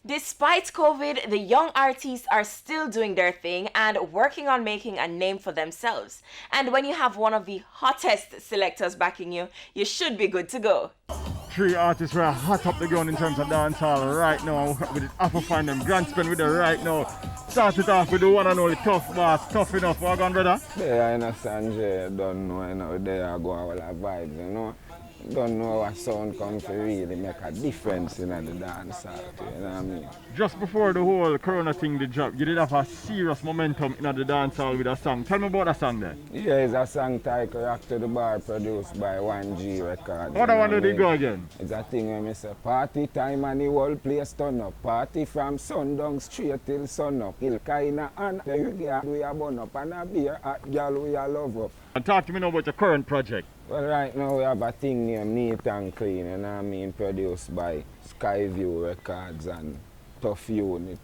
Despite COVID, the young artists are still doing their thing and working on making a name for themselves. And when you have one of the hottest selectors backing you, you should be good to go. 3 artists were hot up the ground in terms of dancehall right now. With it, Apple find them grand spin with it right now. Start it off with the one and only Tuff Boss, Tuff Enuff. What going, brother? There, Sanjay, don't know, there I go all the vibes, Don't know what sound come to really make a difference in the dance art, you know what I mean? Just before the whole corona thing did drop, you did have a serious momentum in the dance hall with a song. Tell me about that song there. Yeah, it's a song titled Rock to the Bar produced by 1G Records. What one did it go again? It's a thing where I say party time and the whole place turn up. Party from sundown straight till sun up. Il kinda and we are burn up and a beer at girl we are love up. And talk to me now about your current project. Well, right now we have a thing named Neat and Clean, you know what I mean, produced by Skyview Records and Tough Unit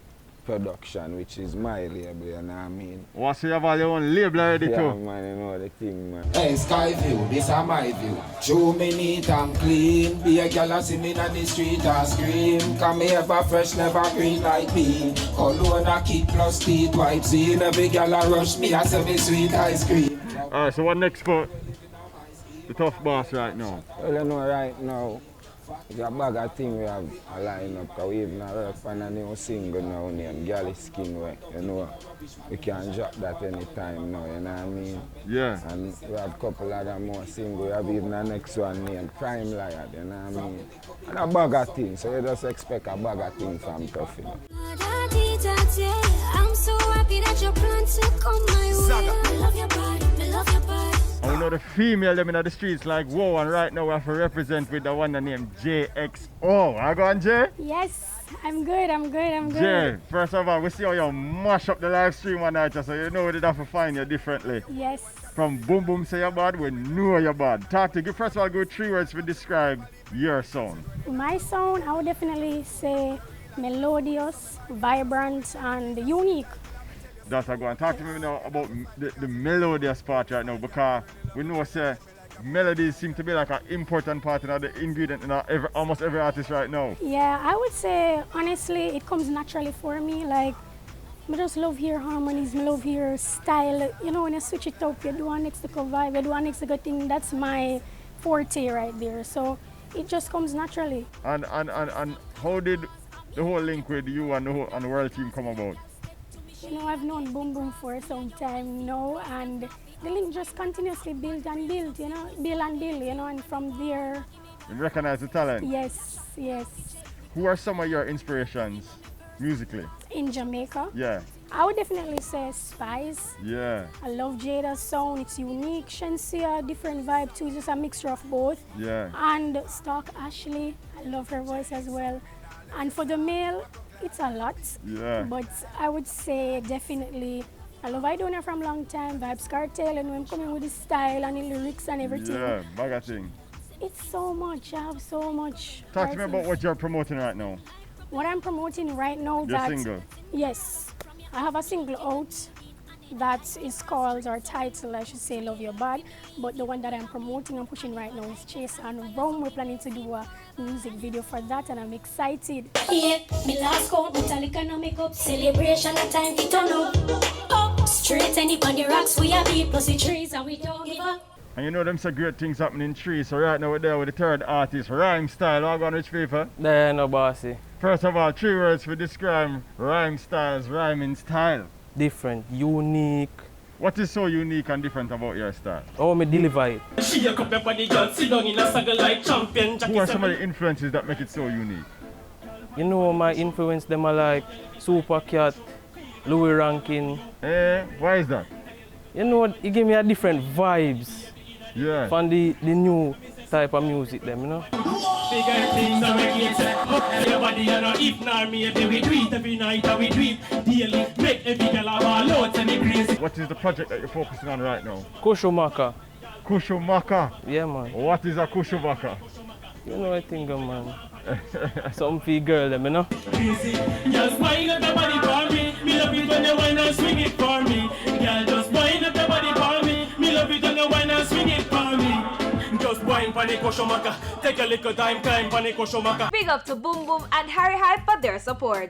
Production, which is my label, you know what I mean. What's your value on label already too? Yeah, man, you know the thing, man. Hey, Skyview, this is my view. Show me neat and clean. Be a girl see me in the street and scream. Come me ever fresh, never green like bean. Cologne a kick plus teeth wipes in. Every girl a rush me, I say me sweet ice cream. Alright, so what next for the Tuff Boss right now? Well, you know, right now, it's a bag of thing we have a line up, because we even work on a new single now named Galley Skin Way, you know. We can drop that anytime now, you know what I mean? Yeah. And we have a couple other more singles. We have even the next one named Prime Lion, you know what I mean? And a bag of things, so you just expect a bag of things from Tuff Enuff. I'm so happy that you plan to come my way. I love your body, I love your body. And we know the female them in the streets like whoa, and right now we have to represent with the one named Jx Argon J. Yes, I'm good. Jay, first of all, we see how you mash up the live stream one night, so you know we did have to find you differently. Yes. From boom boom say you're bad, we know you're bad. Talk to you. First of all, go 3 words to describe your sound. My sound, I would definitely say melodious, vibrant, and unique. That's a go and talk to me now about the melodious part right now, because we know say melodies seem to be like an important part in the ingredient in almost every artist right now. Yeah, I would say honestly it comes naturally for me. Like I just love hear harmonies, I love hear style. You know, when you switch it up, you do one next to go vibe, you do one next to go thing. That's my forte right there. So it just comes naturally. And how did the whole link with you and the world team come about? You know, I've known Boom Boom for some time now, and the link just continuously build and build, you know, build and build, you know, and from there... You recognize the talent? Yes, yes. Who are some of your inspirations musically? In Jamaica? Yeah. I would definitely say Spice. Yeah. I love Jada's sound, it's unique. Shensia, different vibe too, just a mixture of both. Yeah. And Stock Ashley, I love her voice as well. And for the male, it's a lot, yeah. But I would say definitely I love Idona from long time, Vibes Cartel, and when I'm coming with the style and the lyrics and everything. Yeah, bag of thing. It's so much, I have so much. Talk to me about what you're promoting right now. What I'm promoting right now, your single? Yes, I have a single out that is called, or title I should say, Love Your Bad, but the one that I'm promoting and pushing right now is Chase and Rome. We're planning to do a music video for that and I'm excited. Yeah, me last count, Metallica no make up. Celebration at time to turn up. Straight any on the rocks, we are beat plus the trees and we don't give up. And you know them some great things happening in trees, so right now we're there with the third artist, Rhyme Style. How going rich people? There no bossy. First of all, 3 words to describe Rhyme Style's rhyming style. Different, unique. What is so unique and different about your style? Oh, me deliver it. Who are some of the influences that make it so unique? You know, my influence them are like Supercat, Louis Rankin. Why is that? You know, it give me a different vibes. Yeah. From the new type of music them, you know. Bigger things are regulated. Everybody and if not me, we do it every night and we do it daily. Make every girl have a load and it crazy. What is the project that you're focusing on right now? Kushumaka. Kushumaka? Yeah, man. What is a Kushumaka? You know I think, man. Some fee girl them, you know. Crazy. Just wind up your body for me. Me love it when you wine and swing it for me. Girl, just wind up your body for me. Me love it when you wine and swing it for me. Just wine for the Kushumaka. Take a little time, climb for the Kushumaka. Big up to Boom Boom and Harry Hype for their support.